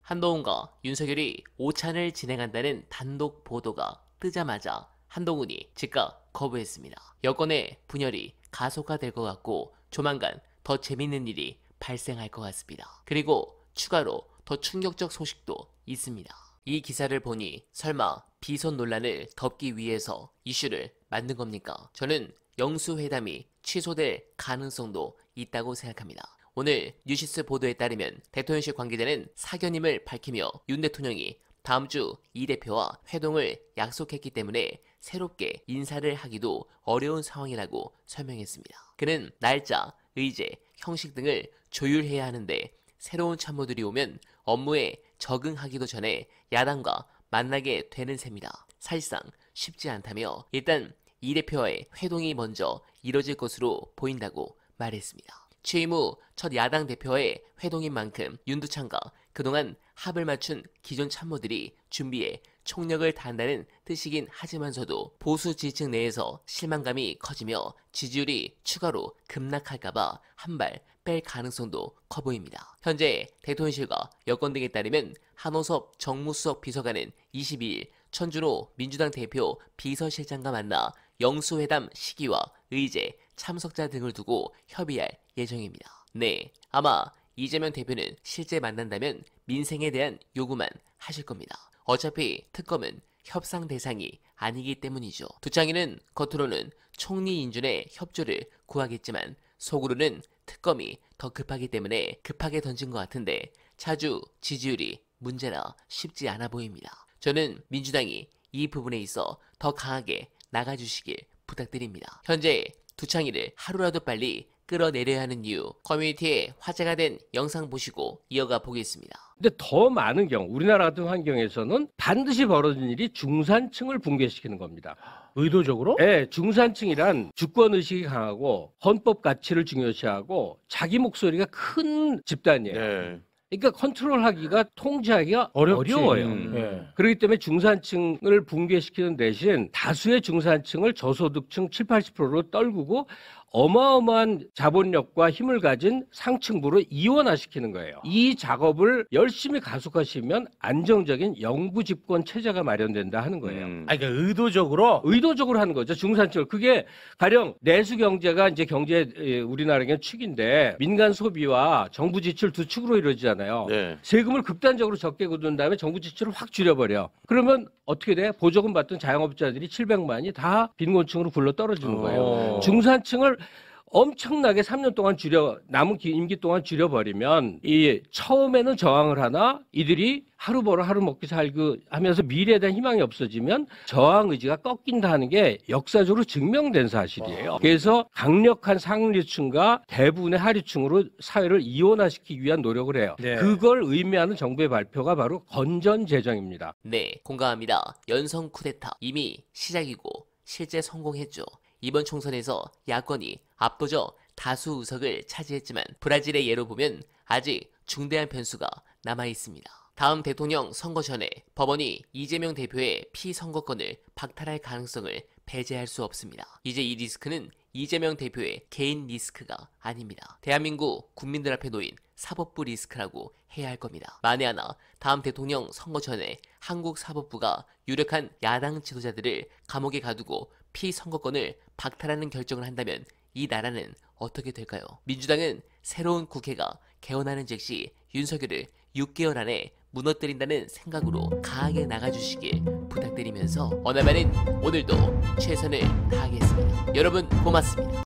한동훈과 윤석열이 오찬을 진행한다는 단독 보도가 뜨자마자 한동훈이 즉각 거부했습니다. 여권의 분열이 가속화될 것 같고 조만간 더 재밌는 일이 발생할 것 같습니다. 그리고 추가로 더 충격적 소식도 있습니다. 이 기사를 보니 설마 비선 논란을 덮기 위해서 이슈를 만든 겁니까? 저는 영수회담이 취소될 가능성도 있다고 생각합니다. 오늘 뉴시스 보도에 따르면 대통령실 관계자는 사견임을 밝히며 윤 대통령이 다음 주 이 대표와 회동을 약속했기 때문에 새롭게 인사를 하기도 어려운 상황이라고 설명했습니다. 그는 날짜, 의제, 형식 등을 조율해야 하는데 새로운 참모들이 오면 업무에 적응하기도 전에 야당과 만나게 되는 셈이다. 사실상 쉽지 않다며 일단 이 대표와의 회동이 먼저 이뤄질 것으로 보인다고 말했습니다. 취임 후 첫 야당 대표와의 회동인 만큼 윤두창과 그동안 합을 맞춘 기존 참모들이 준비에 총력을 다한다는 뜻이긴 하지만서도 보수 지지층 내에서 실망감이 커지며 지지율이 추가로 급락할까봐 한 발 뺄 가능성도 커 보입니다. 현재 대통령실과 여권 등에 따르면 한호섭 정무수석 비서관은 22일 천준호 민주당 대표 비서실장과 만나 영수회담 시기와 의제, 참석자 등을 두고 협의할 예정입니다. 네, 아마 이재명 대표는 실제 만난다면 민생에 대한 요구만 하실 겁니다. 어차피 특검은 협상 대상이 아니기 때문이죠. 두창인은 겉으로는 총리 인준의 협조를 구하겠지만 속으로는 특검이 더 급하기 때문에 급하게 던진 것 같은데 차주 지지율이 문제라 쉽지 않아 보입니다. 저는 민주당이 이 부분에 있어 더 강하게 나가주시길 부탁드립니다. 현재 두창인을 하루라도 빨리 끌어내려야 하는 이유, 커뮤니티에 화제가 된 영상 보시고 이어가 보겠습니다. 근데 더 많은 경우, 우리나라 같은 환경에서는 반드시 벌어진 일이 중산층을 붕괴시키는 겁니다. 의도적으로? 네, 중산층이란 주권의식이 강하고 헌법 가치를 중요시하고 자기 목소리가 큰 집단이에요. 네. 그러니까 컨트롤하기가, 통제하기가 어렵지. 어려워요. 네. 그렇기 때문에 중산층을 붕괴시키는 대신 다수의 중산층을 저소득층 7, 80%로 떨구고 어마어마한 자본력과 힘을 가진 상층부로 이원화시키는 거예요. 이 작업을 열심히 가속화시키면 안정적인 영부 집권 체제가 마련된다 하는 거예요. 그러니까 의도적으로 하는 거죠. 중산층을. 그게 가령 내수 경제가 이제 우리나라의 축인데 민간 소비와 정부 지출 두 축으로 이루어지잖아요. 네. 세금을 극단적으로 적게 거둔 다음에 정부 지출을 확 줄여버려. 그러면 어떻게 돼? 보조금 받던 자영업자들이 700만이 다 빈곤층으로 굴러 떨어지는 거예요. 중산층을 엄청나게 3년 동안 남은 임기 동안 줄여버리면 처음에는 저항을 하나 이들이 하루 벌어 하루 먹기 살고 하면서 미래에 대한 희망이 없어지면 저항 의지가 꺾인다 하는 게 역사적으로 증명된 사실이에요. 그래서 강력한 상류층과 대부분의 하류층으로 사회를 이원화시키기 위한 노력을 해요. 네. 그걸 의미하는 정부의 발표가 바로 건전재정입니다. 네, 공감합니다. 연성 쿠데타 이미 시작이고 실제 성공했죠. 이번 총선에서 야권이 압도적 다수 의석을 차지했지만 브라질의 예로 보면 아직 중대한 변수가 남아있습니다. 다음 대통령 선거 전에 법원이 이재명 대표의 피선거권을 박탈할 가능성을 배제할 수 없습니다. 이제 이 리스크는 이재명 대표의 개인 리스크가 아닙니다. 대한민국 국민들 앞에 놓인 사법부 리스크라고 해야 할 겁니다. 만에 하나 다음 대통령 선거 전에 한국 사법부가 유력한 야당 지도자들을 감옥에 가두고 피선거권을 박탈하는 결정을 한다면 이 나라는 어떻게 될까요? 민주당은 새로운 국회가 개원하는 즉시 윤석열을 6개월 안에 무너뜨린다는 생각으로 강하게 나가주시길 부탁드리면서 어나마는 오늘도 최선을 다하겠습니다. 여러분 고맙습니다.